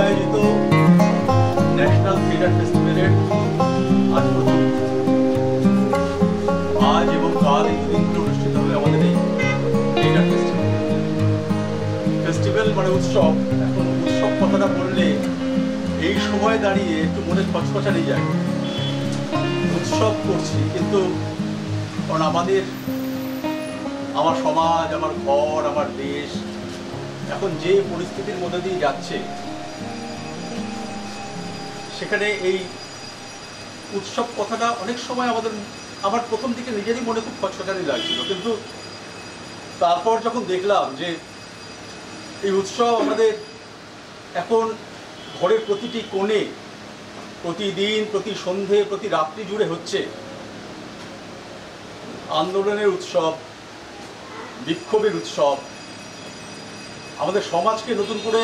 আয়োজিত national theatre ফেস্টিভ্যালের আজ প্রথম আজ এবং কাল এই দুদিন ধরে অনুষ্ঠিত হবে আমাদের এই থিয়েটার ফেস্টিভ্যাল। ফেস্টিভ্যাল মানে উৎসব। এখন উৎসব কথাটা বললে এই সময় দাঁড়িয়ে একটু মনে খচখচানি যায়। উৎসব করছি কিন্তু কারণ আমার সমাজ, আমার ঘর, আমার দেশ এখন যে পরিস্থিতির মধ্যে দিয়ে যাচ্ছে, সেখানে এই উৎসব কথাটা অনেক সময় আমার প্রথম দিকে নিজেরই মনে খুব খচখচানি লাগছিল, কিন্তু তারপর যখন দেখলাম যে এই উৎসব আমাদের এখন ঘরের প্রতিটি কোণে প্রতিদিন, প্রতি সন্ধে, প্রতি রাত্রি জুড়ে হচ্ছে, আন্দোলনের উৎসব, বিক্ষোভের উৎসব, আমাদের সমাজকে নতুন করে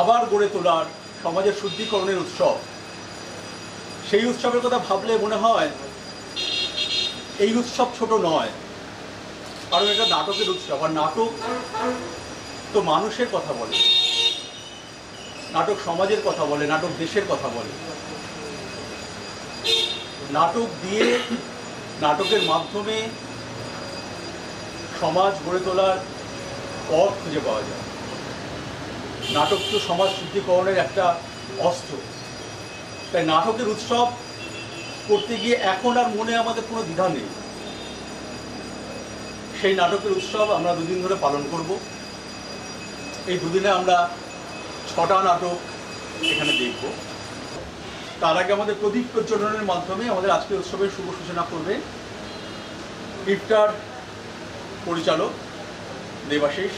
আবার গড়ে তোলার, সমাজের শুদ্ধিকরণের উৎসব। সেই উৎসবের কথা ভাবলে মনে হয় এই উৎসব ছোট নয়, কারণ এটা নাটকের উৎসব। আর নাটক তো মানুষের কথা বলে, নাটক সমাজের কথা বলে, নাটক দেশের কথা বলে। নাটক দিয়ে, নাটকের মাধ্যমে সমাজ গড়ে তোলার পথ খুঁজে পাওয়া যায়। নাটক তো সমাজ শুদ্ধিকরণের একটা অস্ত্র। তাই নাটকের উৎসব করতে গিয়ে এখন আর মনে আমাদের কোনো দ্বিধা নেই। সেই নাটকের উৎসব আমরা দুদিন ধরে পালন করব। এই দুদিনে আমরা 6টা নাটক এখানে দেখব। তার আগে আমাদের প্রদীপ প্রজ্বলনের মাধ্যমে আমাদের আজকের উৎসবের শুভ সূচনা করবেন ইফতার পরিচালক দেবাশিস,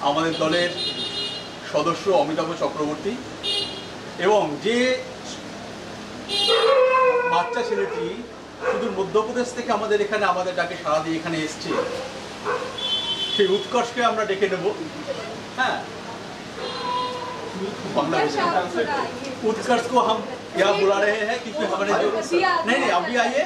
আমাদের দলের সদস্য অমিতাভ চক্রবর্তী, এবং যে বাচ্চা ছেলেটি সুদূর মধ্যপ্রদেশ থেকে আমাদের ডাকে সাড়া দিয়ে এখানে এসছে, সেই উৎকর্ষকে আমরা ডেকে নেব। হ্যাঁ, उत्कर्ष को हम यहाँ बुला रहे हैं क्योंकि हमारे जो नहीं अभी आइए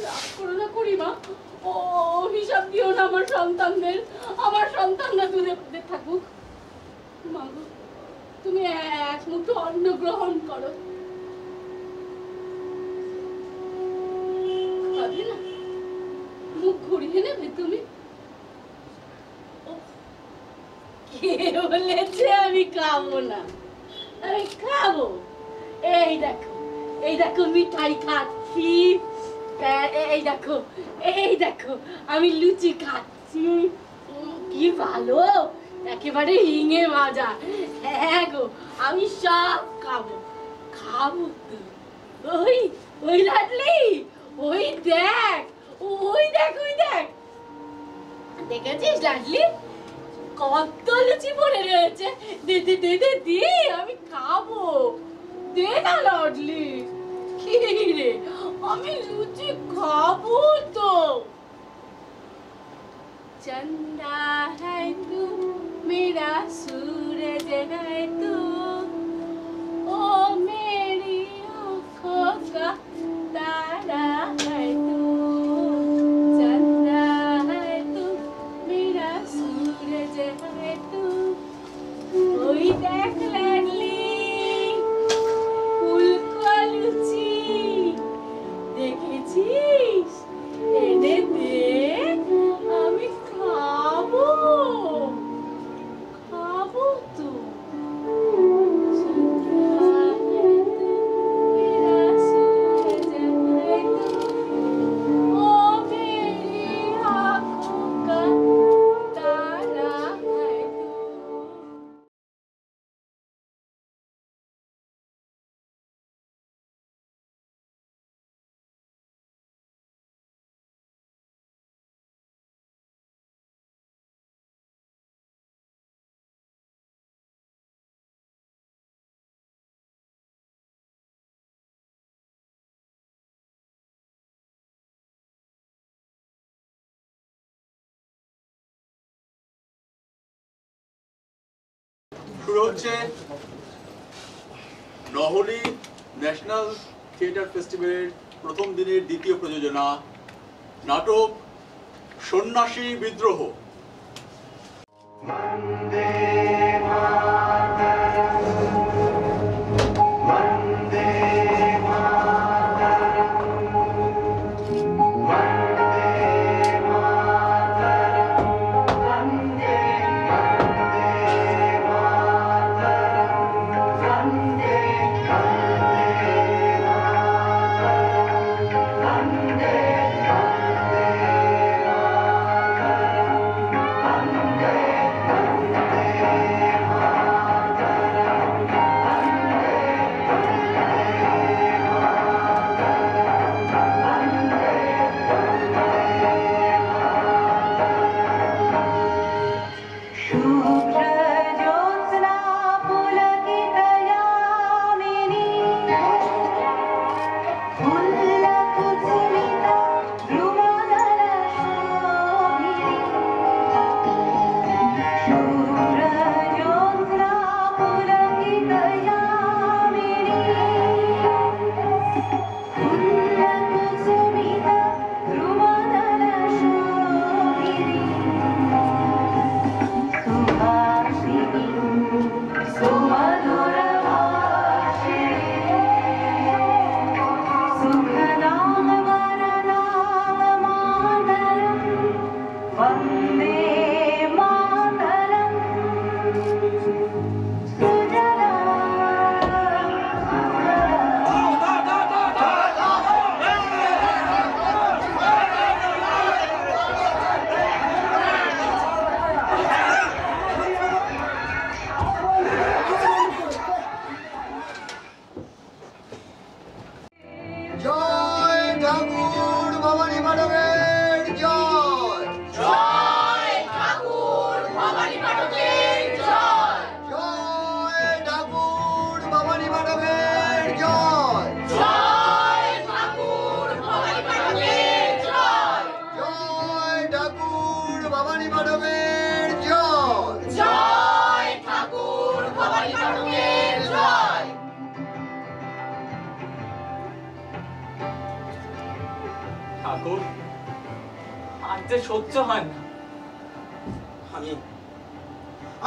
রাগ করো না করিমা, ও হিসাব দিও না আমার সন্তানদের। আমার সন্তানরা দুধে থাকুক। মা গো, তুমি এক মুঠো অন্ন গ্রহণ করো। খাবে না? মুখ ঘুরিয়ে নেবে তুমি? কে বলেছে আমি খাবো না? আমি খাবো। এই দেখো মিঠাই খাচ্ছি, এই দেখো আমি লুচি খাচ্ছি। কি ভালো, একেবারে হিঙে ভাজা। হ্যাঁ গো, আমি সব খাবো তো। ওই লাডলি, ওই দেখ, দেখেছিস লাডলি কত লুচি পড়ে রয়েছে? দে, আমি খাবো। দে না লাডলি। কি রে, আমি লুচি খাবো তো। चंदा है तू, मेरा सूरज है तू, ओ मेरी आँखों का तारा है तू। चंदा है तू, मेरा सूरज है तू। ওই দেখ লাডলি, ফুলকো লুচি দেখেছিস? এনে দে, আমি খাবো তো। শুরু হচ্ছে নহলি ন্যাশনাল থিয়েটার ফেস্টিভ্যালের প্রথম দিনের দ্বিতীয় প্রযোজনা নাটক সন্ন্যাসী বিদ্রোহ। আর যে সহ্য হয় না। আমি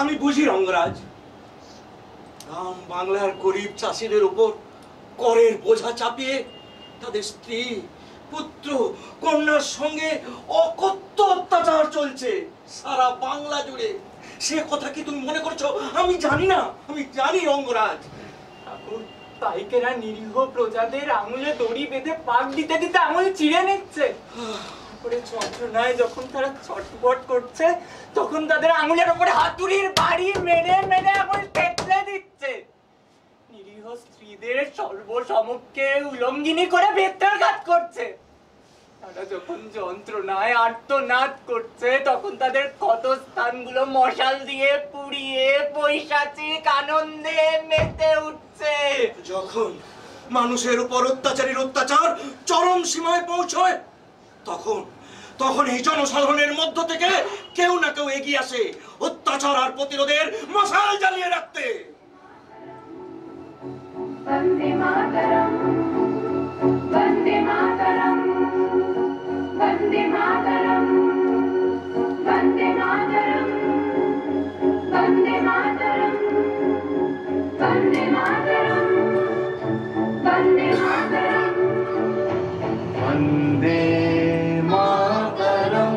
আমি বুঝি রঙ্গরাজ, গ্রাম বাংলার গরিব চাষিদের উপর করের বোঝা চাপিয়ে তাদের স্ত্রী পুত্র কন্যার সঙ্গে অকথ্য অত্যাচার চলছে সারা বাংলা জুড়ে। সে কথা কি তুমি মনে করছো আমি জানি না? আমি জানি রঙ্গরাজ। ঠাকুর, পাইকেরা নিরীহ প্রজাদের আঙুলে দড়ি বেঁধে পাক দিতে দিতে আঙুল চিড়ে নিচ্ছে। করে যন্ত্রণায় যখন তারা ছটফট করছে, তখন তাদের আঙুলের উপরে হাতুড়ির বাড়ি মেরে মেরে আঙুল থেতলে দিচ্ছে। নিরীহ স্ত্রীদের সর্বসমক্ষে উলঙ্গিনী করে বেত্রাঘাত করছে। তারা যখন যন্ত্রণায় আর্তনাদ করছে, তখন তাদের ক্ষত স্থানগুলো মশাল দিয়ে পুড়িয়ে পৈশাচিক আনন্দে মেতে উঠছে। যখন মানুষের উপর অত্যাচারীর অত্যাচার চরম সীমায় পৌঁছয়, তখন তখন এই জনসাধারণের মধ্য থেকে কেউ না কেউ এগিয়ে আসে অত্যাচার আর প্রতিরোধের মশাল জ্বালিয়ে রাখতে। বন্দে মাতরম, বন্দে মাতরম, বন্দে মাতরম, বন্দে মাতরম, বন্দে মাতরম, বন্দে মাতরম, বন্দে মাতরম, বন্দে মাতরম,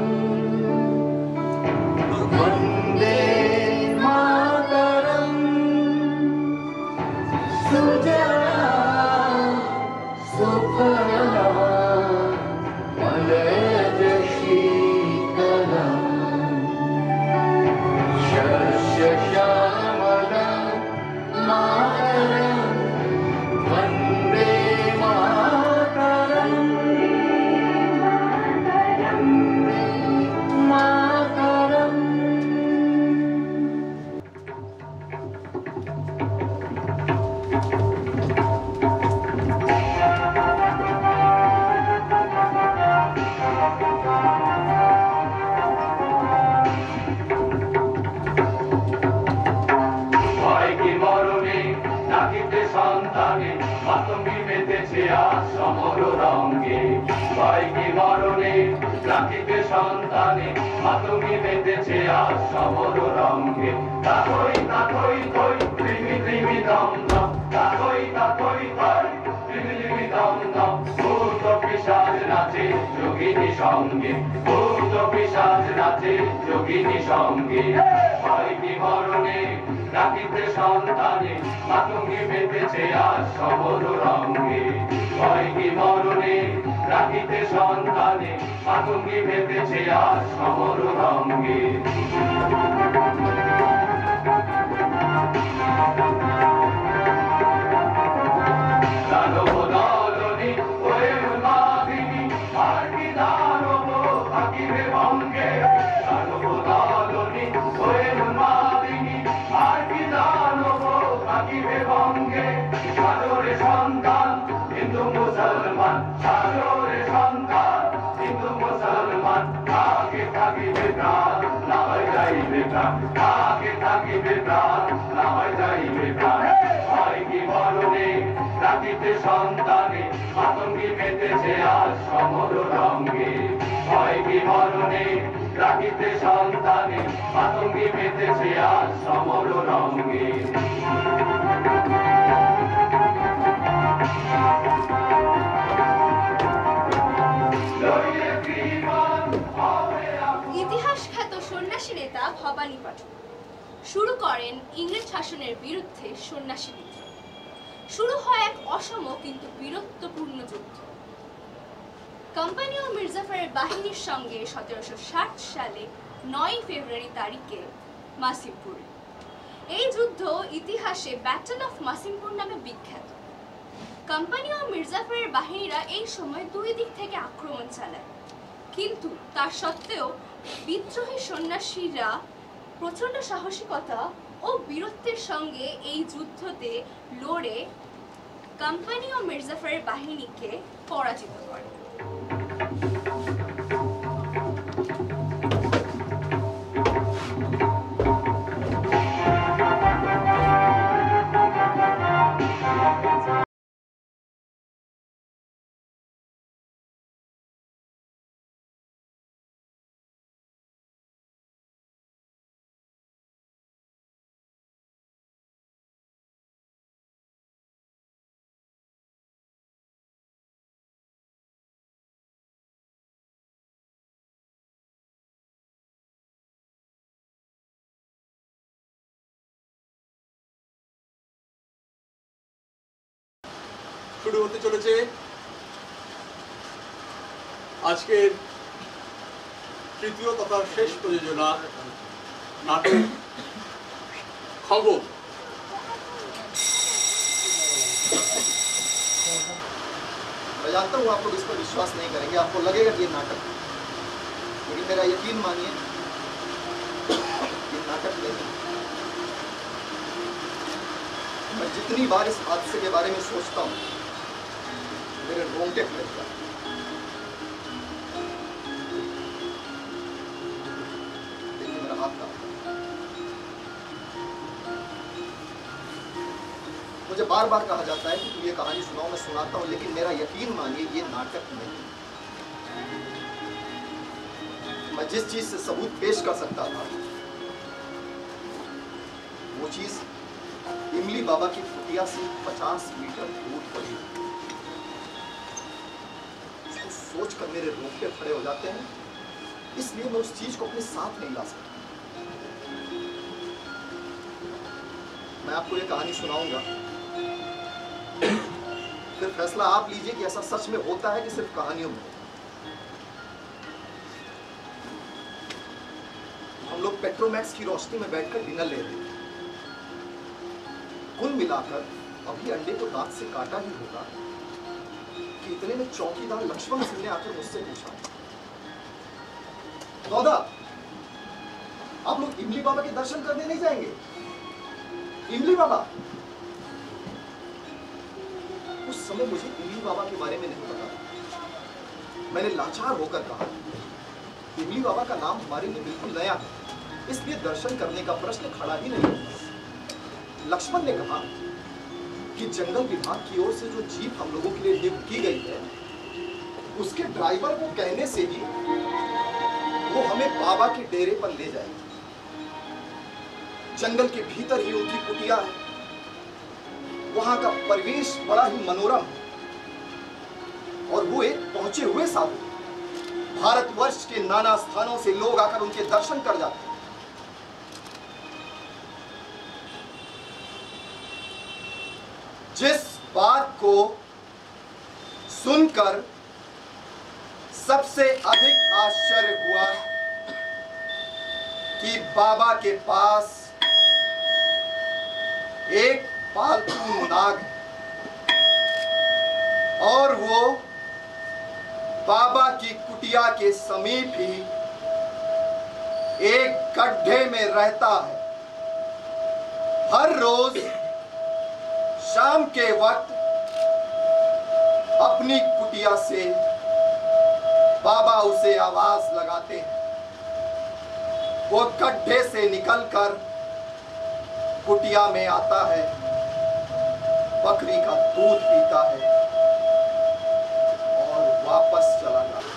বন্দে মাতরম, সুজলা সুফলা মলয়জ শীতলম, শস্য শ্যামলম মাতরম, বন্দে মাতরম, মাতরম। ভয় কি মরণে নাকিতে সন্তানে মাতঙ্গি মেতেছে আজ সমর রঙ্গে। ভয় কি মরণে নাকিতে সন্তানে মাতঙ্গি মেতেছে আজ সমর রঙ্গে। তাকই তাকই কই ত্রিমি ত্রিমি দম দম, তাকই তাকই কই ত্রিমি ত্রিমি দম দম। ভূত পিশাচ নাচে যোগিনী সঙ্গে, ভূত পিশাচ নাচে যোগিনী সঙ্গে। ভয় কি মরণে রাখিতে সন্তানে মাতঙ্গি মেতেছে আজ সমর রঙ্গে। ভয় কি মরণে রাখিতে সন্তানে মাতঙ্গি মেতেছে আজ সমর রঙ্গে। দানব দলনি হয়ে উন্মাদিনী, আর কি দানব থাকিবে ভঙ্গে। দানব দলনি হয়ে উন্মাদিনী, আর কি দানব থাকিবে ভঙ্গে। সাগরে সন্তান হিন্দু মুসলমান, সাগরে সন্তান হিন্দু মুসলমান। আগে থাকিবে প্রাণ না হয় যাইবে প্রাণ, আগে থাকিবে প্রাণ না হয় যাইবে প্রাণ। হয় কি মরণে রাখিতে সন্তানে মাতঙ্গি মেতেছে আজ সমর রঙ্গে। হয় কি মরণে রাখিতে সন্তানে মাতঙ্গি মেতেছে আজ সমর রঙ্গে। ইতিহাস খ্যাত সন্ন্যাসী নেতা ভবানী পাঠক শুরু করেন ইংরেজ শাসনের বিরুদ্ধে সন্ন্যাসী বিদ্রোহ। শুরু হয় এক অসম কিন্তু বীরত্বপূর্ণ যুদ্ধ কোম্পানি ও মির্জাফরের বাহিনীর সঙ্গে 1760 সালে 9 ফেব্রুয়ারি তারিখে মাসিমপুরে। এই যুদ্ধ ইতিহাসে ব্যাটল অফ মাসিমপুর নামে বিখ্যাত। কোম্পানি ও মির্জাফরের বাহিনীরা এই সময় দুই দিক থেকে আক্রমণ চালায়, কিন্তু তার সত্ত্বেও বিদ্রোহী সন্ন্যাসীরা প্রচণ্ড সাহসিকতা ও বীরত্বের সঙ্গে এই যুদ্ধতে লড়ে কোম্পানি ও মির্জাফরের বাহিনীকে পরাজিত করে। শুরু হতে চলেছে আজকের তৃতীয় তথা শেষ প্রযোজনা নাটক খবর। मैं जानता हूँ आप लोग इस पर विश्वास नहीं करेंगे, आपको लगेगा कि ये नाटक है, लेकिन मेरा यकीन मानिए ये नाटक नहीं। मैं जितनी बार इस हादसे के बारे में सोचता हूँ मेरे रोंगटे खड़े हो जाते हैं। देखिए मेरा हाथ कांपता है। मुझे बार बार कहा जाता है कि तुम ये कहानी सुनाओ, मैं सुनाता हूँ, लेकिन मेरा यकीन मानिए ये नाटक नहीं। मैं जिस चीज से सबूत पेश कर सकता था वो चीज इमली बाबा की कुटिया से 50 मीटर दूर पड़ी। उसको सोचकर मेरे रोंगटे खड़े हो जाते हैं, इसलिए मैं उस चीज को अपने साथ नहीं ला सकता। मैं आपको ये कहानी सुनाऊंगा, फिर फैसला आप लीजिए कि ऐसा सच में होता है कि सिर्फ कहानियों में। हम लोग पेट्रोमैक्स की रोशनी में बैठकर डिनर ले रहे थे। कुल मिलाकर अभी अंडे को दांत से काटा ही होगा कि इतने में चौकीदार लक्ष्मण सिंह ने आकर मुझसे पूछा, दादा आप लोग इमली बाबा के दर्शन करने नहीं जाएंगे? इमली बाबा? उस समय मुझे इमली बाबा के बारे में नहीं पता। मैंने लाचार होकर कहा, इमली बाबा का नाम हमारे लिए बिल्कुल नया है, इसलिए दर्शन करने का प्रश्न खड़ा ही नहीं होता। लक्ष्मण ने कहा कि जंगल विभाग की ओर से जो जीप हम लोगों के लिए नियुक्त की गई है, उसके ड्राइवर को कहने से ही वो हमें बाबा के डेरे पर ले जाएगी। जंगल के भीतर ही उनकी कुटिया है, वहां का परिवेश बड़ा ही मनोरम है और वो एक पहुंचे हुए साधु। भारतवर्ष के नाना स्थानों से लोग आकर उनके दर्शन कर जाते हैं। जिस बात को सुनकर सबसे अधिक आश्चर्य हुआ कि बाबा के पास एक पालतू नाग है और वो बाबा की कुटिया के समीप ही एक गड्ढे में रहता है। हर रोज शाम के वक्त अपनी कुटिया से बाबा उसे आवाज लगाते हैं। वो गड्ढे से निकलकर कुटिया में आता है, बकरी का दूध पीता है और वापस चला जाता है।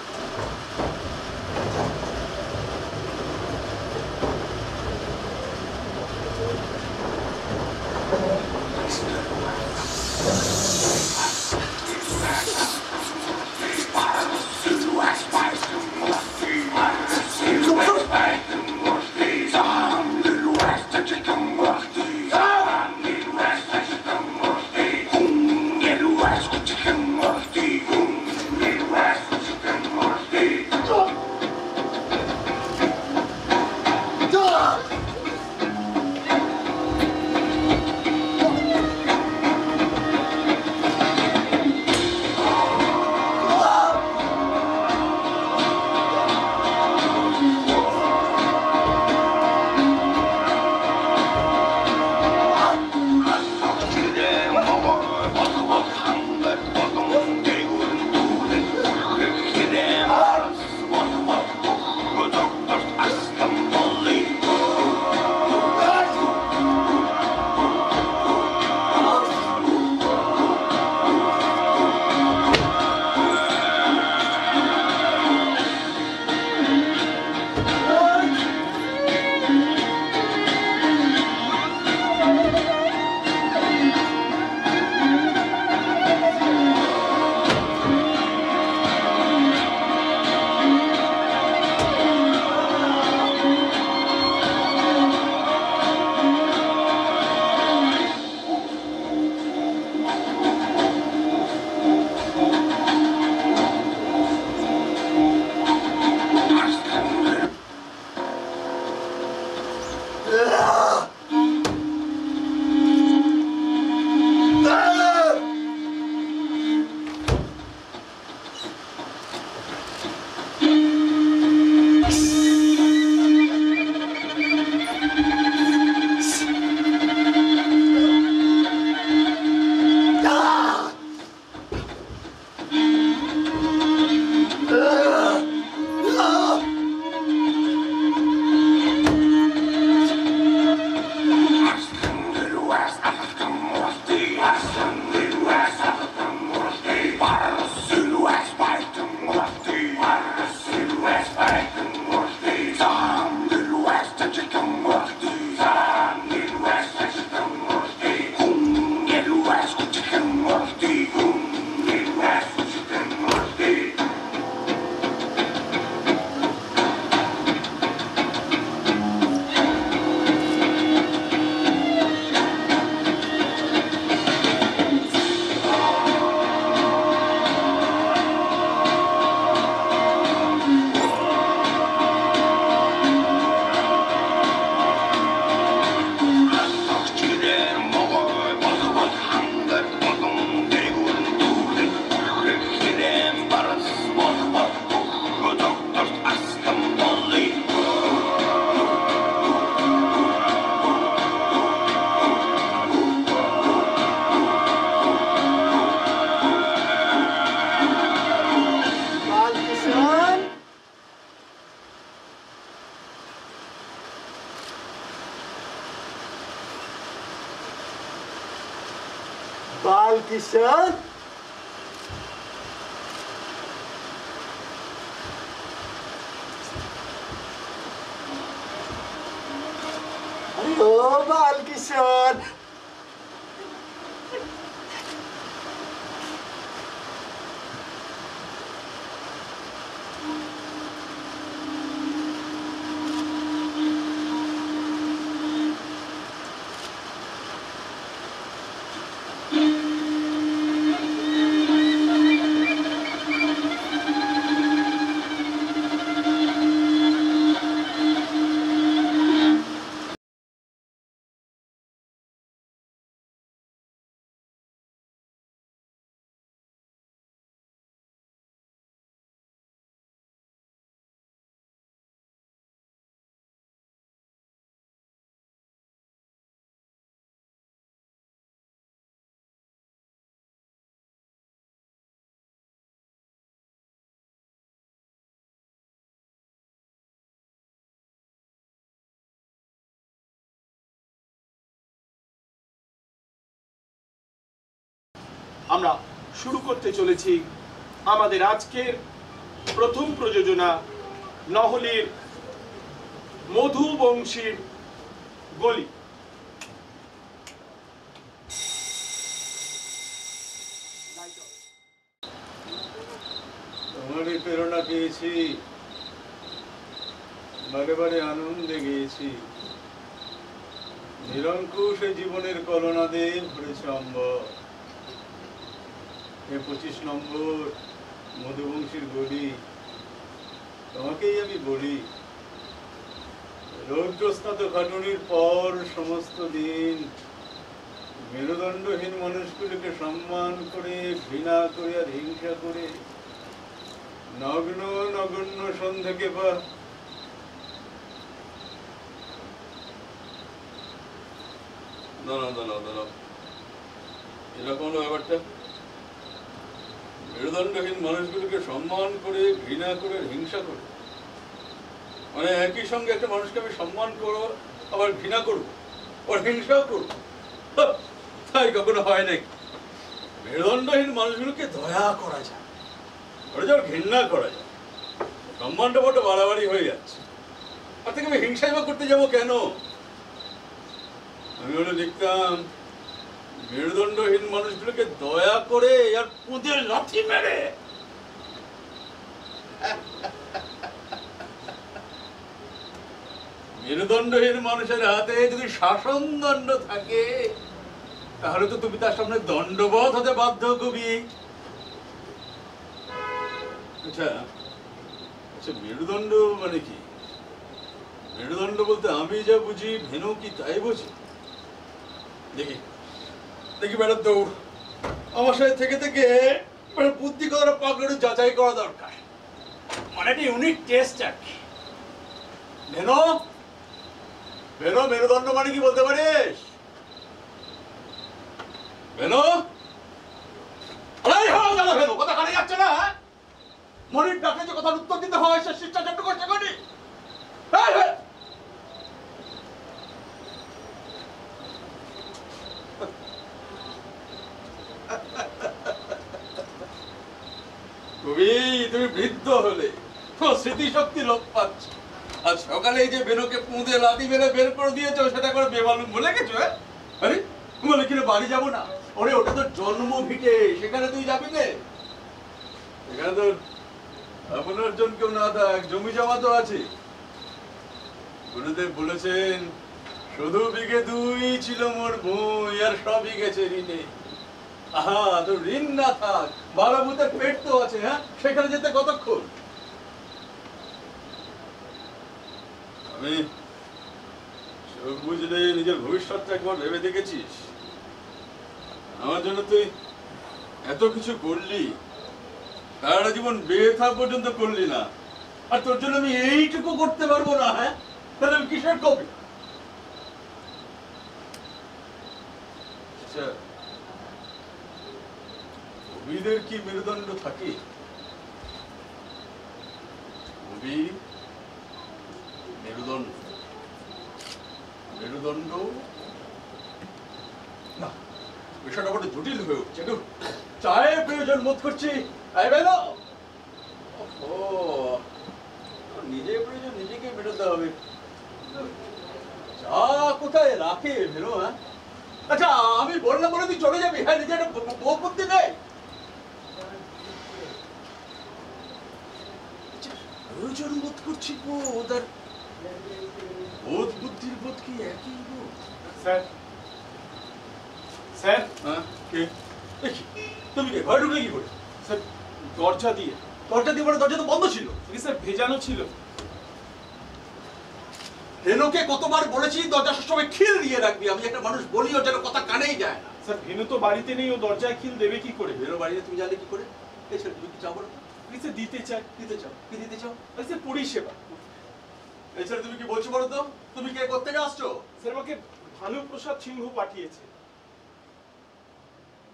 बालकिशन अरे ओ बालकिशन আমরা শুরু করতে চলেছি আমাদের আজকের প্রথম প্রযোজনা নহলীর মধুবংশীর গলি। তোমারই প্রেরণা পেয়েছি, বারে বারে আনন্দে গিয়েছি, নিরঙ্কুশ জীবনের কলনাদে ভরেছে অম্বর। 25 নম্বর মধুবংশীর গলি, তোমাকেই আমি বলি, রৌদ্রস্নাত খাটুনির পর সমস্ত দিন মেরুদণ্ডহীন মানুষগুলোকে সম্মান করে, ঘৃণা করে আর হিংসা করে নগ্ন নগণ্য সন্ধ্যাকে বা দাঁড়াও এরকম হলো ব্যাপারটা। মেরুদণ্ডহীন মানুষগুলোকে সম্মান করে, ঘৃণা করে, হিংসা করে, মানে একই সঙ্গে একটা মানুষকে আমি সম্মান করবো, আবার ঘৃণা করবো, আবার হিংসাও করবো, তাই কখনো হয় নাকি? মেরুদণ্ডহীন মানুষগুলোকে দয়া করা যায়, ওরা যেমন ঘৃণা করা যায়। সম্মানটা বড় বাড়াবাড়ি হয়ে যাচ্ছে, আর থেকে আমি হিংসাই বা করতে যাবো কেন? আমি ওটা দেখতাম মেরুদণ্ডহীন মানুষগুলোকে দয়া করে আর পুঁতে লাথি মেরে মেরুদণ্ডহীন মানুষের হাতে যদি শাসনদণ্ড থাকে, তাহলে তো তুমি তার সামনে দণ্ডবোধ হতে বাধ্য কবি। আচ্ছা আচ্ছা, মেরুদণ্ড মানে কি? মেরুদণ্ড বলতে আমি যা বুঝি, ভেনু কি তাই বুঝি? দেখি দেখি বেড়ার দৌড়, আমার সাথে থেকে থেকে বুদ্ধি করার পাগড়ি যাচাই করা দরকার, মানে একটা ইউনিক টেস্ট আর কি। ভেনো ভেনো, মেরুদণ্ড মানে কি বলতে পারিস? ভেনো ভেনো, কথা কানে যাচ্ছে না? মনির ডাকে যে কথার উত্তর দিতে হয়, সে শিষ্টাচার করছে করি। কবি, তুমি বৃদ্ধ হলে, তোমার স্মৃতিশক্তি লোপ পাচ্ছে। আজ সকালে এই যে বেনোকে পুঁদে লাথি মেরে বের করে দিয়েছো, সেটা করে বেমালুম ভুলে গেছো? আরে বলে কিনা বাড়ি যাবো না? ওরে ওটা তো জন্ম ভিটে, সেখানে তুই যাবি না? এখানে তো আপনার জন কেউ না থাক, জমি জমা তো আছে। গুরুদেব বলেছেন, শুধু বিঘে 2 ছিল মোর বই, আর সবই গেছে ঋণে। আহা, তো ঋণ না থাক, 12 ভূতের পেট তো আছে, হ্যাঁ? সেখানে যেতে কতক্ষণ? আমি চোখ বুঝলে নিজের ভবিষ্যৎটা একবার ভেবে দেখেছিস? আমার জন্য তুই এত কিছু করলি, সারা জীবন বেথা পর্যন্ত করলি না, আর তোর জন্য আমি এইটুকু করতে পারবো না? হ্যাঁ, তাহলে আমি কিসের কবি? আচ্ছা, কবিদের কি মেরুদণ্ড থাকে? কবি মেরুদণ্ড মেরুদণ্ড না, বিষয়টা বড় জটিল হয়ে উঠছে। একটু চায়ের প্রয়োজন বোধ করছি। আই বেলো ও নিজের প্রয়োজন নিজেকে মেটাতে হবে। চা কোথায় রাখে বেরো? হ্যাঁ আচ্ছা আমি বললাম বলে তুই চলে যাবি? হ্যাঁ নিজের বোধ বুদ্ধি নেই। প্রয়োজন বোধ করছি বোধ আর বোধ বুদ্ধির বোধ কি একই বোধ? স্যার স্যার হ্যাঁ কে দেখি তুমি কে ঘরে ঢুকলে কি করে? স্যার দরজা দিয়ে। দরজা দিয়ে বলে দরজা তো বন্ধ ছিল। স্যার ভেজানো ছিল। হেনোকে কতবার বলেছি দরজা সবসময় খিল দিয়ে রাখবি। আমি একটা মানুষ বলি ওর যেন কথা কানেই যায় না। স্যার ভেনু তো বাড়িতে নেই, ও দরজায় খিল দেবে কি করে? হেনো বাড়িতে তুমি জানলে কি করে? এছাড়া তুমি কি চাও বলো? স্যার দিতে চাই। দিতে চাও? কি দিতে চাও? স্যার পরিষেবা। এছাড়া তুমি কি বলছো বলো তো? তুমি কে করতে আসছো? স্যার আমাকে ভানুপ্রসাদ সিংহ পাঠিয়েছে।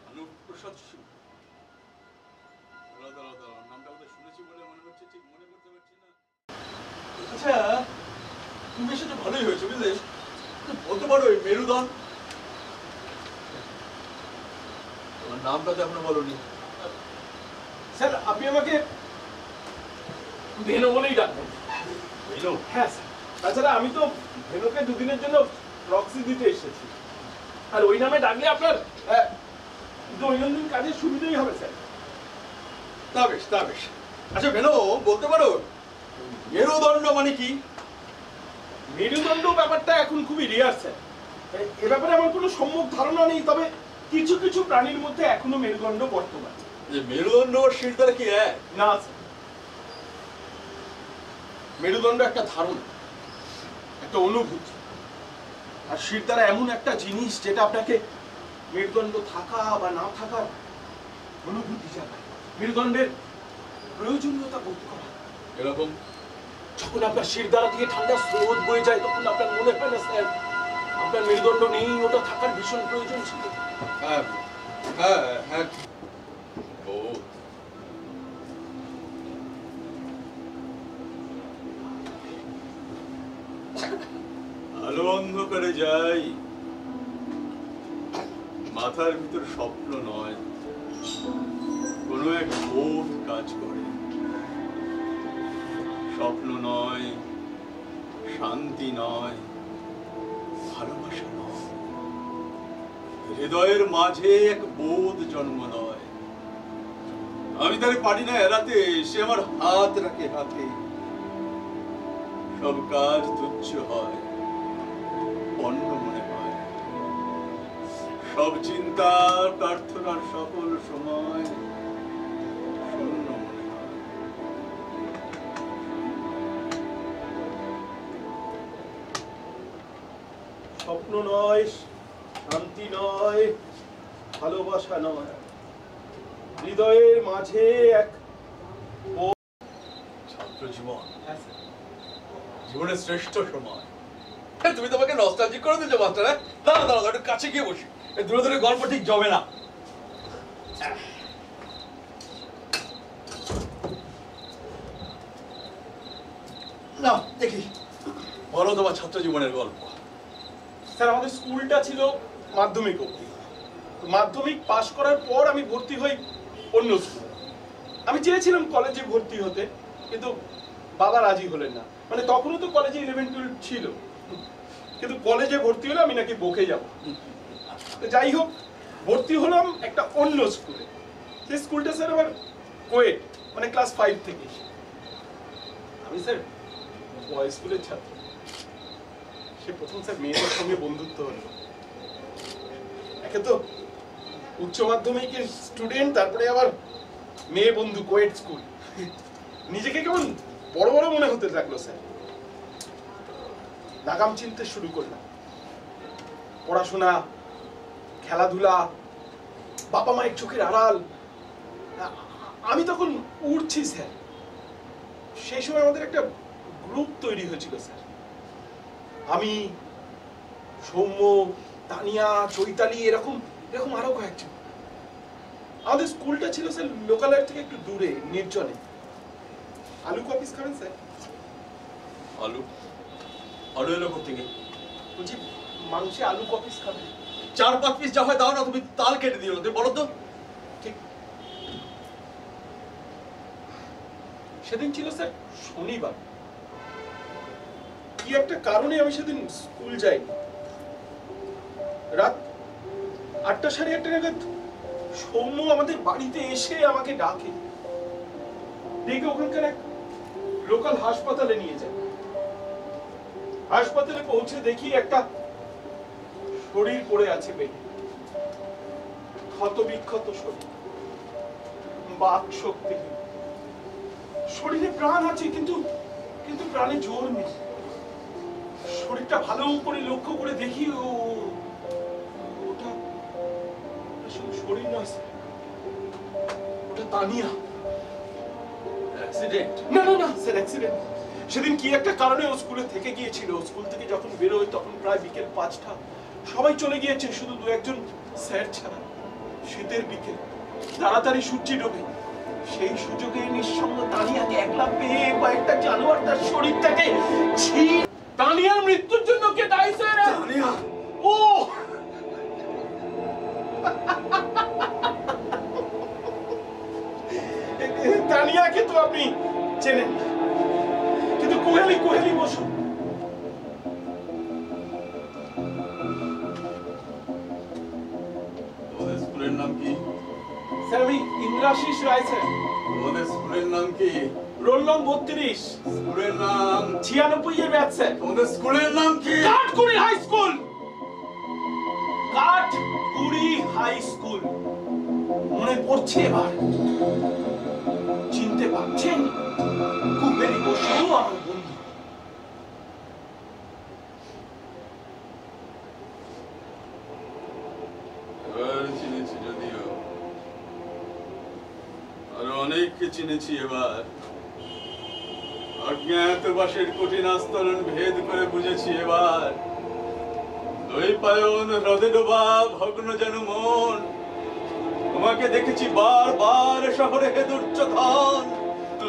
ভানুপ্রসাদ সিংহ? নামটা বোধহয় শুনেছি বলে মনে হচ্ছে, ঠিক মনে করতে পারছি না। আচ্ছা তুমি এসে তো ভালোই হয়েছে বুঝলে। বলতে পারো এই মেরুদন তোমার নামটা তো এখনো বলোনি। স্যার আপনি আমাকে ভেনু বলেই ডাকবেন। ভেনু? হ্যাঁ স্যার। তাছাড়া আমি তো ভেনুকে দুদিনের জন্য প্রক্সি দিতে এসেছি, আর ওই নামে ডাকলে আপনার দৈনন্দিন কাজের সুবিধাই হবে স্যার। তা বেশ তা বেশ। আচ্ছা ভেনু বলতে পারো মেরুদণ্ড মানে কি? মেরুদণ্ড ব্যাপারটা এখন খুবই রেয়ার স্যার। এ ব্যাপারে আমার কোনো সম্যক ধারণা নেই, তবে কিছু কিছু প্রাণীর মধ্যে এখনো মেরুদণ্ড বর্তমান। যে মেরুদণ্ড আর শিরদাঁড়া কি এক? না স্যার, মেরুদণ্ড একটা ধারণা, একটা অনুভূতি, আর শিরদাঁড়া এমন একটা জিনিস যেটা আপনাকে মেরুদণ্ড থাকা বা না থাকার অনুভূতি জানায়, মেরুদণ্ডের প্রয়োজনীয়তা বোধ করা। এরকম যখন আপনার শিরদাঁড়া দিয়ে ঠান্ডা স্রোত বয়ে যায় তখন আপনার মনে হয় না স্যার আপনার মেরুদণ্ড নেই, ওটা থাকার ভীষণ প্রয়োজন ছিল। হ্যাঁ হ্যাঁ হ্যাঁ ও আলো অন্ধকারে যাই, মাথার ভিতর স্বপ্ন নয়, কোনো এক বোধ কাজ করে। স্বপ্ন নয়, শান্তি নয়, ভালোবাসা নয়, হৃদয়ের মাঝে এক বোধ জন্ম নয়। আমি তারে পারি না এড়াতে, সে আমার হাত রাখে হাতে। সব কাজ তুচ্ছ হয়, পণ্য মনে হয়। সব চিন্তা প্রার্থনার সকল সময় শূন্য মনে হয়। স্বপ্ন নয়, শান্তি নয়, ভালোবাসা নয়, হৃদয়ের মাঝে এক ছাত্র জীবন জীবনের শ্রেষ্ঠ সময়। তুমি তোমাকে নস্টালজিক করে দিচ্ছ মাস্টার। দাঁড়া দাঁড়া একটু কাছে গিয়ে বসি, দূরে দূরে গল্প ঠিক জমে না। না দেখি বলো তোমার ছাত্র জীবনের গল্প। স্যার আমাদের স্কুলটা ছিল মাধ্যমিক অবধি। মাধ্যমিক পাশ করার পর আমি ভর্তি হই অন্য স্কুলে। আমি চেয়েছিলাম কলেজে ভর্তি হতে, কিন্তু বাবা রাজি হলেন না। মানে তখনও তো কলেজে 11-12 ছিল, কিন্তু কলেজে ভর্তি হলে আমি নাকি বকে যাব। যাই হোক ভর্তি হলাম একটা অন্য স্কুলে। সেই স্কুলটা স্যার আবার কোয়েট, মানে ক্লাস 5 থেকে। আমি স্যার বয়েজ স্কুলের ছাত্র। সে প্রথম স্যার মেয়েদের সঙ্গে বন্ধুত্ব হলো। একে তো উচ্চ মাধ্যমিকের স্টুডেন্ট, তারপরে আবার মেয়ে বন্ধু, কোয়েট স্কুল। নিজেকে কেমন বড় বড় মনে হতে লাগলো স্যার। লাগাম চিনতে শুরু করলাম। পড়াশোনা, খেলাধুলা, বাবা মায়ের চোখের আড়াল। আমি তখন উঠছি স্যার। সেই সময় আমাদের একটা গ্রুপ তৈরি হয়েছিল স্যার। আমি, সৌম্য, তানিয়া, চৈতালি, এরকম এরকম আরো কয়েকজন। আমাদের স্কুলটা ছিল স্যার লোকালয় থেকে একটু দূরে, নির্জনে। আলু কপিস খাবেন স্যার? আলু? আলু এলো থেকে? বলছি মাংসে আলু কপিস খাবেন? 4-5 পিস যা হয় দাও না, তুমি তাল কেটে দিও না, তুমি বলো তো। ঠিক। সেদিন ছিল স্যার শনিবার, কি একটা কারণে আমি সেদিন স্কুল যাইনি। রাত 8টা সাড়ে 8টা নাগাদ সৌম্য আমাদের বাড়িতে এসে আমাকে ডাকে, ডেকে ওখানকার এক লোকাল হাসপাতালে নিয়ে যায়। হাসপাতালে পৌঁছে দেখি একটা শরীর পড়ে আছে বেডে, ক্ষত বিক্ষত শরীর, বাক শক্তি, শরীরে প্রাণ আছে কিন্তু কিন্তু প্রাণে জোর নেই। শরীরটা ভালো করে লক্ষ্য করে দেখি ওটা শুধু শরীর নয় স্যার, ওটা তানিয়া। অ্যাক্সিডেন্ট? না না না স্যার, অ্যাক্সিডেন্ট। সেদিন কি একটা কারণে ও স্কুলে থেকে গিয়েছিল। স্কুল থেকে যখন বেরোয় তখন প্রায় বিকেল 5টা, সবাই চলে গিয়েছে শুধু 2-1 স্যার ছাড়া। শীতের বিকেল, তাড়াতাড়ি সূর্য ডোবে, সেই সুযোগে নিঃসঙ্গ তানিয়াকে একলা পেয়ে কয়েকটা জানোয়ার তার শরীরটাকে তানিয়ার মৃত্যুর জন্য কে দায়ী স্যার? তানিয়া? ও তানিয়াকে তো আপনি চেনেন, কিন্তু কোহেলি বসু। তোমাদের স্কুলের নাম কি? স্যার আমি ইন্দ্রাশিস রায় স্যার। তোমাদের স্কুলের নাম কি? রোল নং 32। স্কুলের নাম? 96 এর ব্যাচ স্যার। তোমাদের স্কুলের নাম কি? Kathkuri high school. Kathkuri high school. মনে পড়ছে এবার? চিনতে পারছেন? কুবেরি বসু আমার বন্ধু। এবার চিনেছি, যদিও আরো অনেককে চিনেছি এবার। অজ্ঞাতবাসের কঠিন আস্তরণ ভেদ করে বুঝেছি এবার। দৈপায়ন হ্রদে ডোবা ভগ্ন যেন মন, তোমাকে দেখেছি বারবার শহরে দুর্যোধন।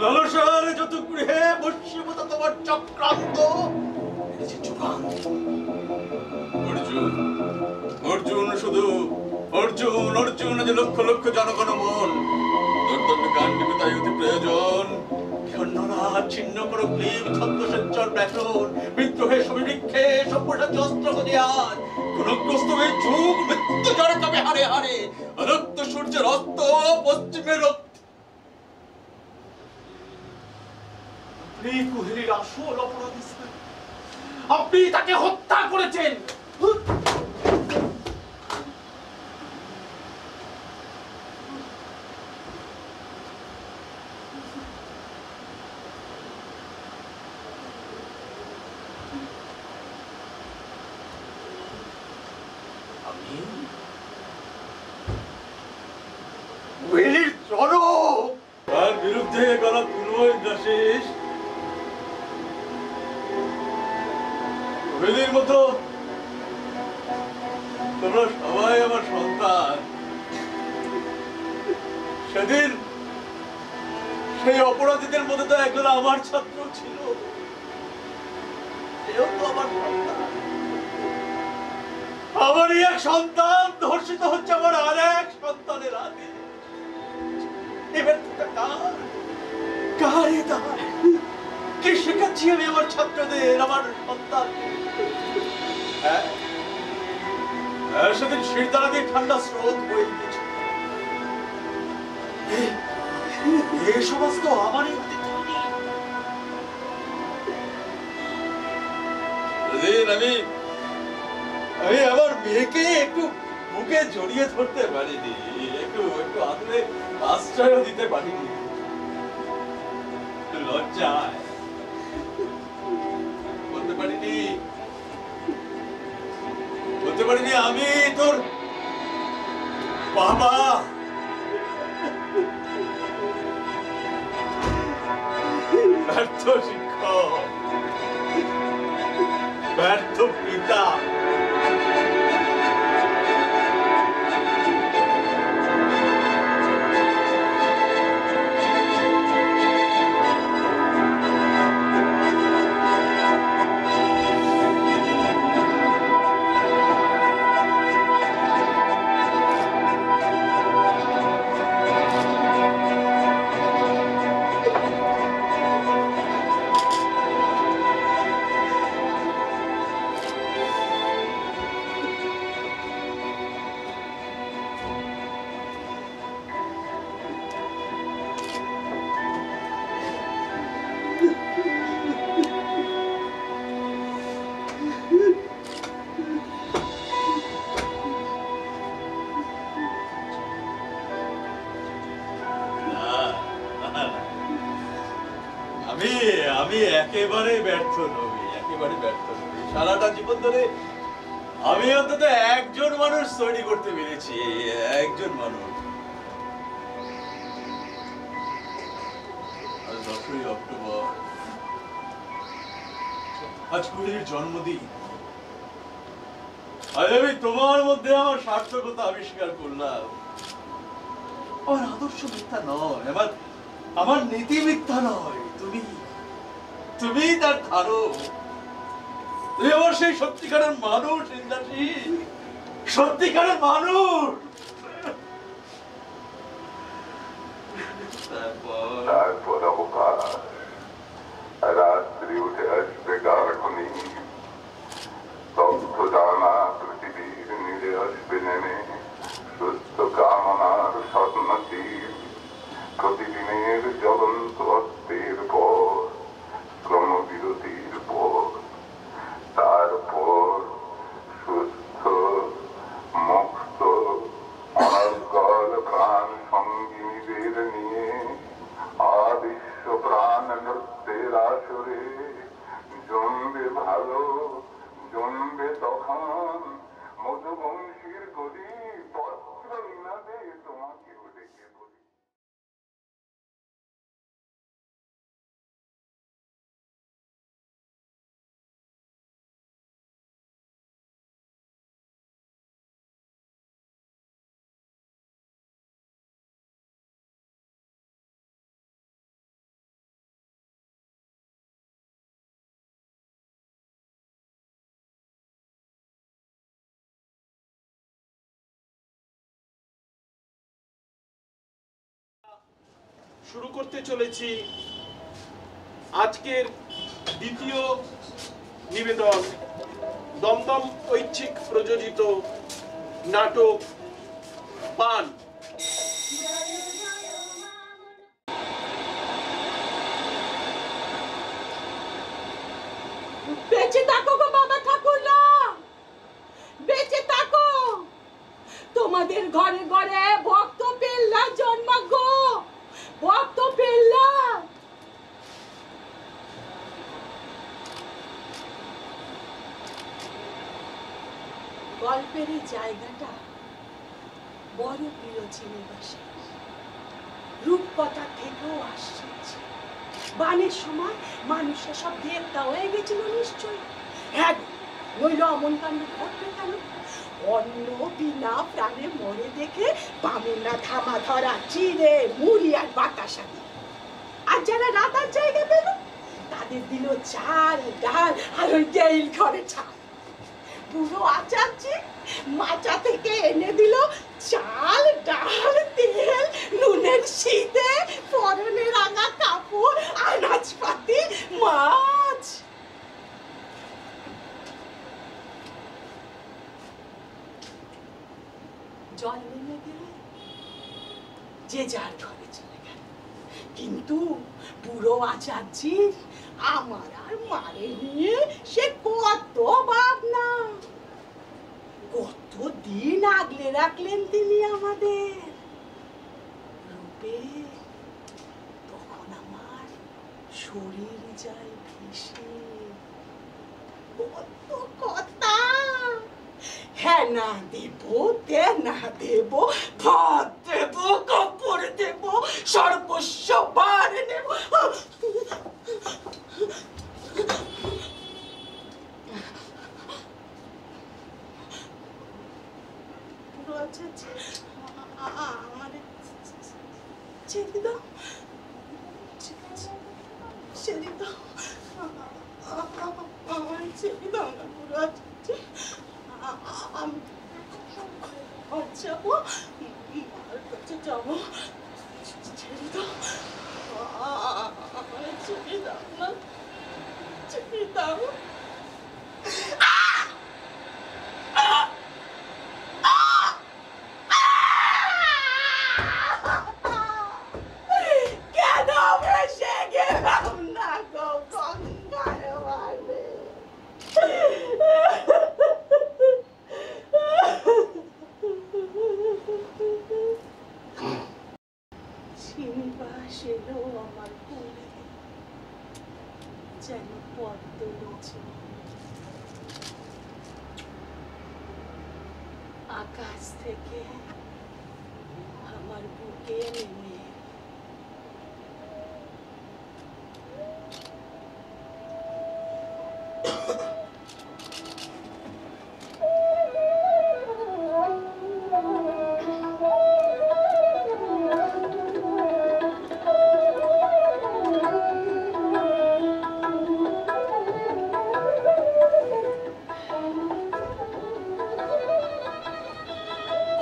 লালসার যত গৃহে বস্যীভূত তোমার চক্রান্ত অর্জুন, অর্জুন, শুধু অর্জুন, অর্জুন যে লক্ষ লক্ষ জনগণ মন। দর্দণ্ড কাণ্ডিত তাই অতি প্রয়োজন। ছিন্ন করো ক্লিব ছত্রসঞ্চর ব্যাসন, বিদ্রোহে সমীক্ষে সভ্যসাচী অস্ত্র গদিয়ার। গুণগ্রস্ত হয়ে যুগ মৃত্যু জড়ে তবে হারে হারে, রক্ত সূর্যের অস্ত পশ্চিমে রক্ত। আপনি কুহেলির আসল অপরাধী স্যার, আপনি তাকে হত্যা করেছেন। তার বিরুদ্ধে গলা তুলো ইন্দ্রাশিস। কোহেলির মতো তোমরা সবাই আমার সন্তান। সেদিন সেই অপরাধীদের মধ্যে তো একজন আমার ছাত্র ছিল, সেও তো আমার সন্তান। আমারই এক সন্তান ধর্ষিত হচ্ছে আমার আর এক সন্তানের হাতে। এবার কি শেখাচ্ছি আমি আমার ছাত্রদের, আমার সন্তান? সেদিন শিরদাঁড়া দিয়ে ঠান্ডা স্রোত বয়ে গিয়েছে। এই সমাজ তো আমারই হাতে তৈরি। সেদিন আমি আমার মেয়েকে একটু বুকে জড়িয়ে ধরতে পারিনি, একটু আদরে আশ্রয় দিতে পারিনি, লজ্জায় বলতে পারিনি আমি তোর বাবা। ব্যর্থ শিক্ষক, ব্যর্থ পিতা। একেবারে ব্যর্থ নবী, একেবারে ব্যর্থ নবী। সারাটা জীবন ধরে আমি অন্তত একজন মানুষ তৈরি করতে পেরেছি, একজন মানুষ। আজ 10ই অক্টোবর, আজ কুড়ির জন্মদিন। আজ আমি তোমার মধ্যে আমার সার্থকতা আবিষ্কার করলাম। আমার আদর্শ মিথ্যা নয়, আমার নীতি মিথ্যা নয়, তুমি তার ধারক। তুমি আমার সেই সত্যিকারের মানুষ, ইন্দ্রাসী, সত্যিকারের মানুষ। তারপর অবকাশ, রাত্রি উঠে আসবে গাঢ়নি, স্তব্ধ জানা পৃথিবীর নীড়ে আসবে নেমে সুস্থ কামনার স্বপ্নতীর, প্রতিদিনের জ্বলন্ত অস্তের পর, ক্রমবিরতির পর, তারপর সুস্থ মুক্ত অনর্গল প্রাণ সঙ্গিনীদের নিয়ে আদৃশ্য প্রাণ নৃত্যের আসরে জমবে ভালো, জমবে তখন মধুবংশীর গদি পত্র ইনাদে তোমাকেও ডেকে বলি। শুরু করতে চলেছি আজকের দ্বিতীয় নিবেদন, দমদম ঐচ্ছিক প্রযোজিত নাটক পান। বেঁচে থাকো গো বাবা ঠাকুররা, বেঁচে থাকো। তোমাদের ঘরে ঘরে ভক্ত পেল্লা জন্মাগ, ভক্ত পেল্লা। গল্পের এই জায়গাটা বড় প্রিয় ছিল বাসে, রূপকথা থেকেও আসছে। বানের সময় মানুষের সব দেবতা হয়ে গেছিল নিশ্চয়ই। হ্যাঁ, নইল অমন কাণ্ড ঘটবে কেন? অন্য বিনা প্রাণে মরে দেখে বামুনরা ধামা ধরা চিড়ে মুড়ি আর বাতাসা দিয়ে, আর যারা রাতার জায়গা পেল তাদের দিল চাল ডাল আর ওই গেইল ঘরে ছাল। বুড়ো আচার্যি মাচা থেকে এনে দিল চাল ডাল তেল নুনের শীতে পরনে রাঙা কাপড় আনাজপাতি মাছ। জল নেমে গেলে যে যার ঘরে চলে গেল, কিন্তু বুড়ো আচার্যির আমার আর মারে নিয়ে সে কত ভাবনা, কত দিন আগলে রাখলেন তিনি আমাদের রূপে। তখন আমার শরীর যায় ভেসে, কত কথা। হ্যাঁ না দেব, তে না দেব, ভাত দেব, কাপড় দেব, সর্বস্ব বার নেব। আমাদের ছেড়ে দাও, ছেড়ে দাও, আমার ছেড়ে দাও না বুড়ো আচার্য। আমি ঘর যাবো, মার কাছে যাবো, ছেড়ে দাও, আমার ছেড়ে দাও না, ছেড়ে দাও। কেন ভেসে গেলাম না গো গঙ্গার বানে? শ্রীনিবাস এলো আমার কোলে, যেন তুলেছে, আকাশ থেকে আমার বুকে নেমে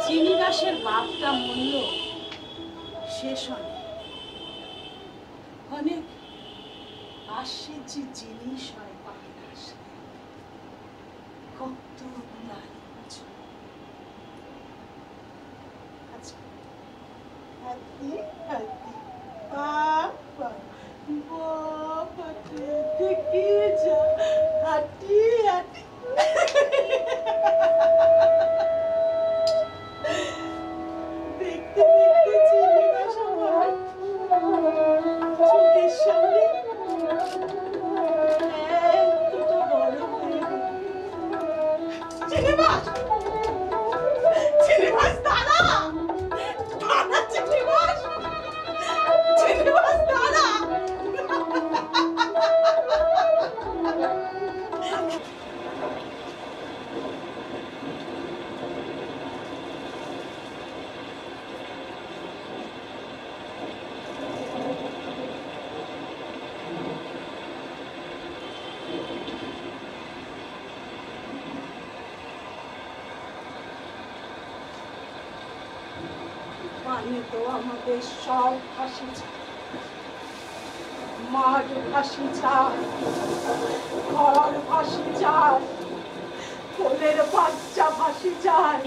চিনিবাসের বাপটা মূল্য শেষ অনেক অনেক আসে যে জিনিস হয় বাংলাদেশে কত নারী আচ্ছা হাতি হাতি বাবা বাবা দেখি যা হাতি হাতি দেখতে দেখতে চিনিবাস আমার চোখের সামনে এতটা বড় হয়ে গেল। চিনিবাস চিনিবাস দাদা দাদা চিনিবাস চিনিবাস দাদা পানি তো আমাদের সব ভাসি যায়, মাঠ ভাসি যায়, ঘর ভাসি যায়, কোলের বাচ্চা ভাসি যায়,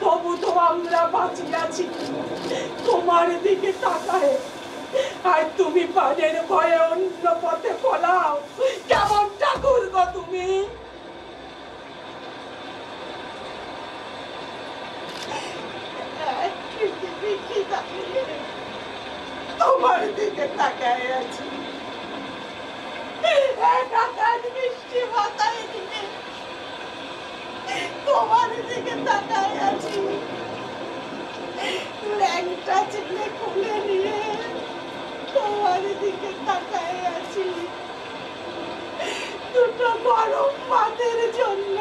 তবু তো আমরা বাঁচিয়ে আছি তোমার দিকে তাকায়। আর তুমি পানের ভয়ে অন্য পথে পলাও, কেমন ঠাকুর গো তুমি। তোমার দিকে তাকায় আছি, বৃষ্টি মাথায় দিকে তোমার দিকে তাকায় আছি, ল্যাংটা ছেলে খুলে নিয়ে তোমার দিকে তাকায় আছি, দুটো গরম ভাতের জন্য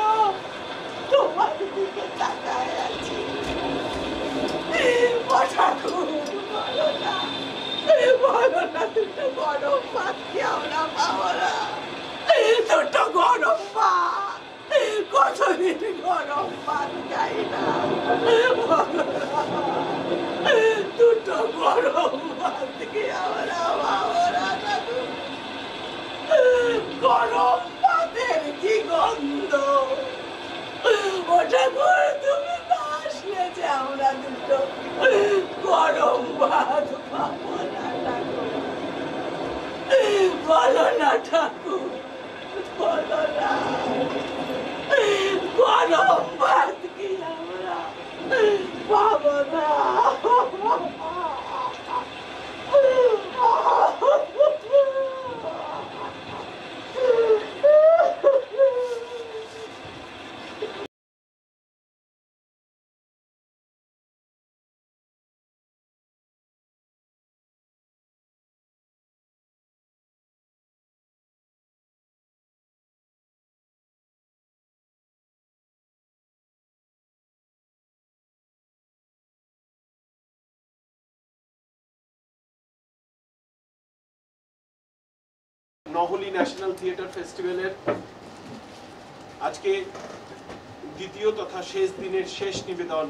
তোমার দিকে তাকায় আছি। বলো না দুটো গরম ভাত কি আমরা পাবো না? দুটো গরম ভাত, কতদিন গরম ভাত খাই না, দুটো গরম ভাত কি আমরা পাবো না? গরম ভাতের কি গন্ধ, ওটা করে তুমি আসলে যে আমরা দুটো গরম ভাত পাবো না ঠাকুর, বলো না ঠাকুর, বলো না গরম ভাত কি আমরা পাবো না? নহলি ন্যাশনাল থিয়েটার ফেস্টিভ্যালের আজকে দ্বিতীয় তথা শেষ দিনের শেষ নিবেদন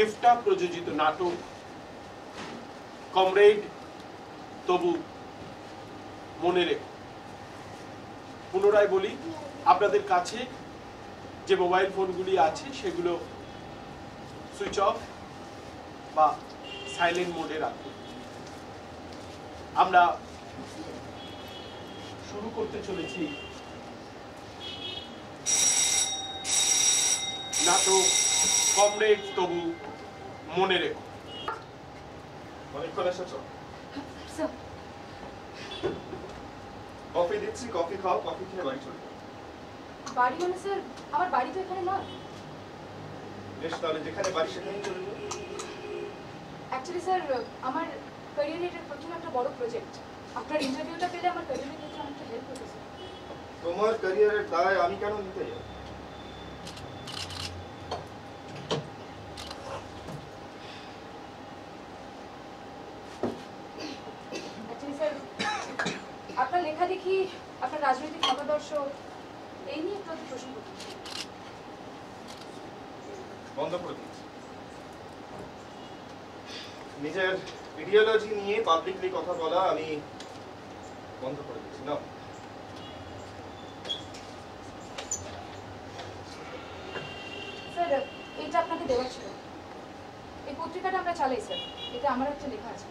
ইফটা প্রযোজিত নাটক কমরেড তবু মনে রেখো। পুনরায় বলি, আপনাদের কাছে যে মোবাইল ফোনগুলি আছে সেগুলো সুইচ অফ বা সাইলেন্ট মোডে রাখুন। আমরা শুরু করতে চলেছি নাটক কমরেড তবু মনে রেখো। অনেকক্ষণ এসেছ? কফি দিচ্ছি, কফি খাও, কফি খেয়ে বাড়ি চলে যাও। বাড়ি মানে স্যার আমার বাড়ি তো এখানে নয়। বেশ, তাহলে যেখানে বাড়ি সেখানেই চলে যাও। অ্যাকচুয়ালি স্যার আমার ক্যারিয়ারের প্রথম একটা বড় প্রজেক্ট, আপনার ইন্টারভিউটা পেলে আমার ক্যারিয়ারের ক্ষেত্রে অনেকটা হেল্প হতো স্যার। তোমার ক্যারিয়ারের দায় আমি কেন নিতে যাব? অ্যাকচুয়ালি স্যার আপনার লেখা দেখি আপনার রাজনৈতিক মতাদর্শ এই নিয়ে একটু প্রশ্ন করতে চাই। বন্ধ করে দিয়েছি। নিজের ইডিওলজি নিয়ে পাবলিকলি কথা বলা আমি বন্ধ করে দিয়েছি। না, স্যার এইটা আপনাকে দেওয়া ছিল। এই পত্রিকাটা আমরা চালাই স্যার, এটা আমার একটা লেখা আছে।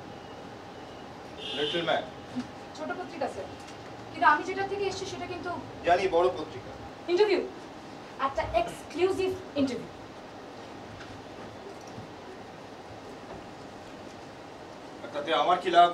লিটল ম্যান ছোট পত্রিকা স্যার, কিন্তু আমি যেটা থেকে এসেছি সেটা কিন্তু জানি বড় পত্রিকা। ইন্টারভিউ, একটা এক্সক্লুসিভ ইন্টারভিউ। তাতে আমার কি লাভ?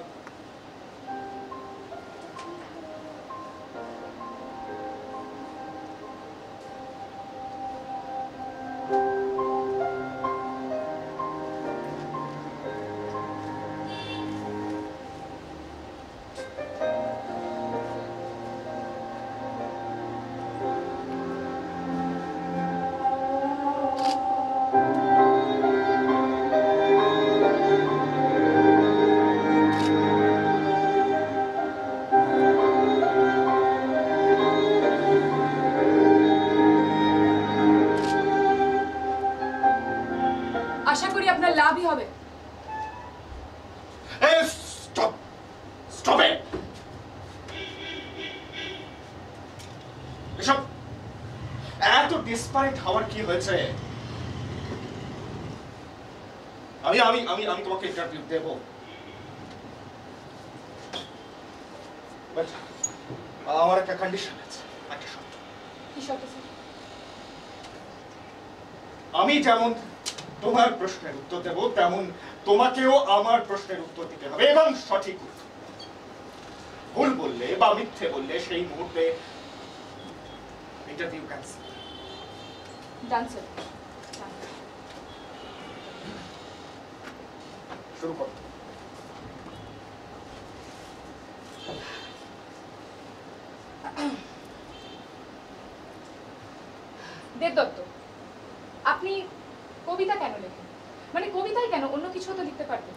আশা করি আপনার লাভই হবে। Stop, stop it. এসব এত ডিসপারেট হওয়ার কি হয়েছে? আমি আমি আমি আমি তোমাকে ইন্টারভিউ দেব, বাট আমার একটা কন্ডিশন আছে, একটা শর্ত। কি শর্ত স্যার? আমি যেমন তোমার প্রশ্নের উত্তর দেব, তেমন তোমাকেও আমার প্রশ্নের উত্তর দিতে হবে, এবং সঠিক উত্তর। ভুল বললে বা মিথ্যে বললে সেই মুহূর্তে ইন্টারভিউ ক্যান্সেল। Done sir. শুরু করো। দেবদত্ত, আপনি কবিতা কেন লেখেন? মানে কবিতায় কেন, অন্য কিছু তো লিখতে পারতেন।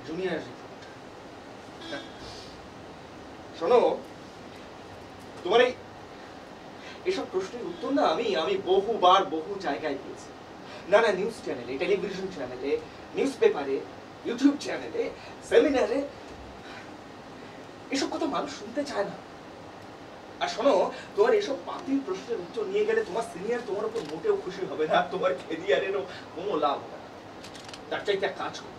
জুনিয়র শোনো, তোমার এইসব প্রশ্নের উত্তর না আমি বহুবার বহু জায়গায় পেয়েছি। নানা নিউজ চ্যানেলে, টেলিভিশন চ্যানেলে, নিউজ পেপারে, ইউটিউব চ্যানেলে, সেমিনারে। এসব কথা মানুষ শুনতে চায় না। আর শোনো, তোমার এসব বাতিল প্রশ্নের উত্তর নিয়ে গেলে তোমার সিনিয়র তোমার উপর মোটেও খুশি হবে না, তোমার ক্যারিয়ারেরও কোনো লাভ হবে না। তার চাইতে এক কাজ করো,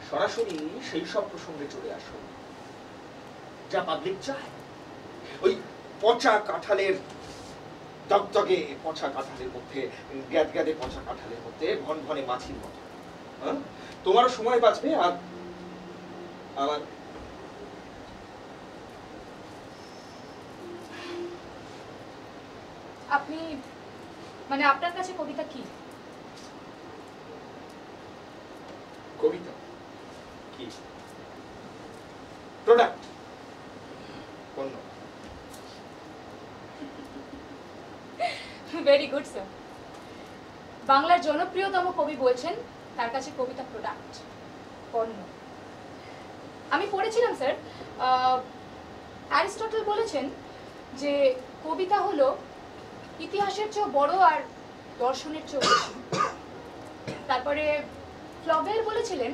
সরাসরি সেই সব প্রসঙ্গে চলে আসো যা পাবলিক চায়। ওই পচা কাঁঠালের, দগদগে পচা কাঁঠালের মধ্যে, গ্যাদগ্যাদে পচা কাঁঠালের মধ্যে ঘন ঘনে মাছির মতো। তোমারও সময় বাঁচবে, আর আমার আপনি মানে আপনার কাছে কবিতা কি? কবিতা কি? প্রোডাক্ট, পণ্য। Very good sir. বাংলার জনপ্রিয়তম কবি বলছেন তার কাছে কবিতা প্রোডাক্ট, পণ্য। আমি পড়েছিলাম স্যার, অ্যারিস্টটল বলেছেন যে কবিতা হলো ইতিহাসের চেয়েও বড় আর দর্শনের চেয়েও বেশি। তারপরে ফ্লবের বলেছিলেন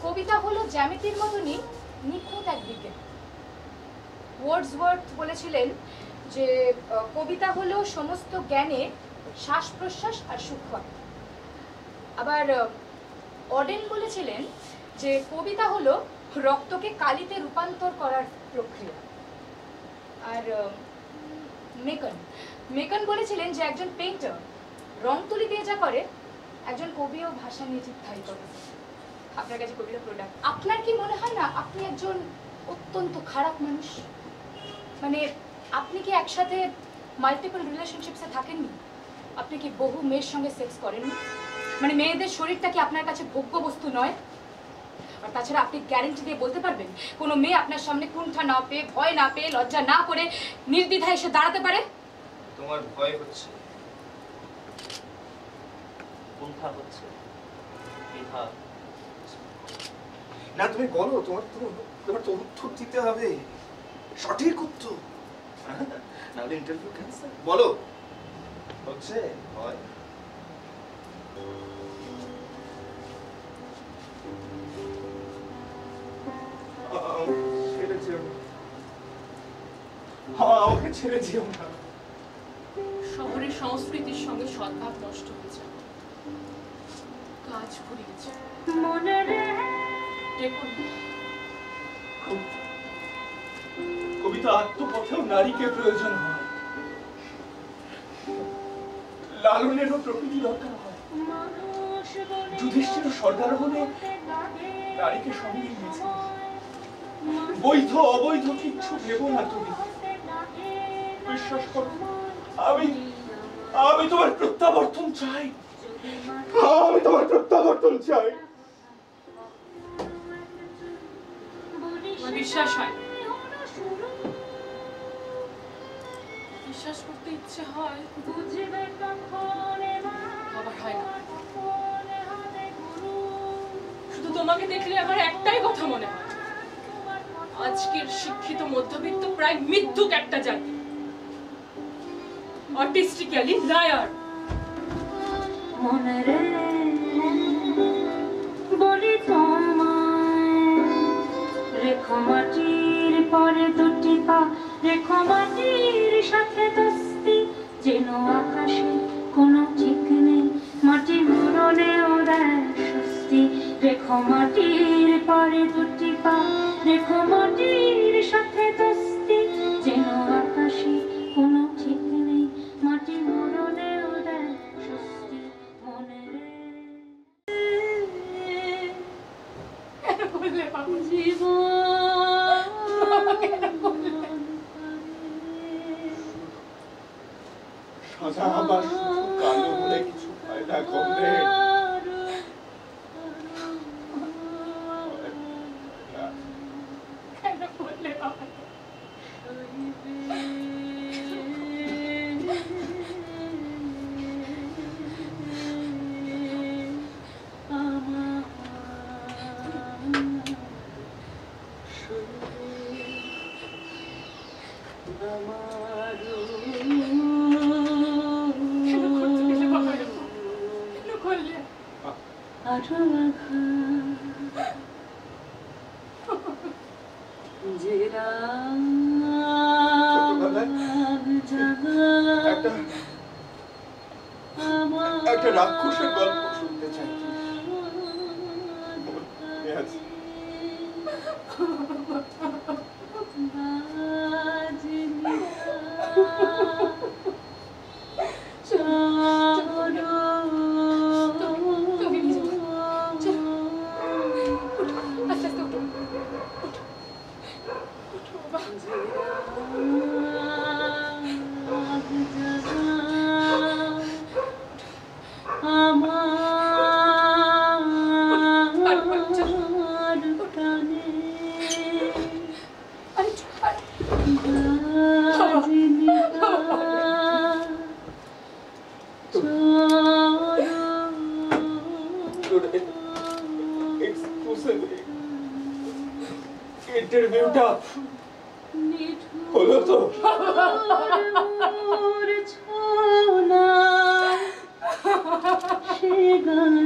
কবিতা হলো জ্যামিতির মতনই নিখুঁত এক বিজ্ঞান। ওয়ার্ডসওয়ার্থ বলেছিলেন যে কবিতা হলো সমস্ত জ্ঞানে শ্বাস প্রশ্বাস আর সূক্ষ্ম। আবার অডেন বলেছিলেন যে কবিতা হলো রক্তকে কালিতে রূপান্তর করার প্রক্রিয়া। আর মেকন বলেছিলেন যে একজন পেইন্টার রং তুলি দিয়ে যা করে একজন কবিও ভাষা নিয়ে চিন্তাই করে। আপনার কাছে কবিতা প্রোডাক্ট। আপনার কি মনে হয় না আপনি একজন অত্যন্ত খারাপ মানুষ? মানে আপনি কি একসাথে মাল্টিপল রিলেশনশিপসে থাকেননি? আপনি কি বহু মেয়ের সঙ্গে সেক্স করেননি? মানে মেয়েদের শরীরটা কি আপনার কাছে ভোগ্য বস্তু নয়? আর তাছাড়া আপনি গ্যারেন্টি দিয়ে বলতে পারবেন কোনো মেয়ে আপনার সামনে কুণ্ঠা না পেয়ে, ভয় না পেয়ে, লজ্জা না করে নির্দ্বিধায় এসে দাঁড়াতে পারে? তোমার ভয় হচ্ছে, কুণ্ঠা হচ্ছে, দ্বিধা। না তুমি বলো, তোমার তো উত্তর দিতে হবে, সঠিক উত্তর, নাহলে ইন্টারভিউ ক্যান্সেল। বলো হচ্ছে ভয়? ছেড়ে যেও না, আমাকে ছেড়ে যেও না। শহরের সংস্কৃতির সঙ্গে সদ্ভাব নষ্ট হয়েছে, কাজ ফুরিয়ে গেছে। কবিতা আত্মপথেও নারীকে প্রয়োজন হয়, লালনেরও প্রকৃতি দরকার হয়। যুধিষ্ঠির সর্দার হলে নারীকে সঙ্গে নিয়েছে। বৈধ অবৈধ কিচ্ছু ভেবো না তুমি, বিশ্বাস করো। আমি তোমার প্রত্যাবর্তন চাই, আমি তোমার প্রত্যাবর্তন চাই। বিশ্বাস হয়, বিশ্বাস করতে ইচ্ছে হয়, আবার হয় না। শুধু তোমাকে দেখলে আমার একটাই কথা মনে হয়, আজকের শিক্ষিত মধ্যবিত্ত প্রায় মৃত্যুক একটা জাতি, আর্টিস্টিক্যালি লায়ার। মনে রে বলি তোমায়, রেখো মাটির পরে দুটি পা, রেখো মাটির সাথে দোস্তি, যেন আকাশে কোনো ঠিক নেই, মাটি মরণেও দেয় স্বস্তি। রেখো মাটির পরে দুটি পা, রেখো মাটির সাথে দোস্তি, যেন আকাশে কোনো ঠিক নেই, মাটি মরণেও দেয় স্বস্তি। মনে রে সাজা আবার শুধু কালো বলে কিছু হয় না কমরেড। একটা রাক্ষসের গল্প শুনতে চাইছিস? ইন্টারভিউটা হলো তো? সে গানে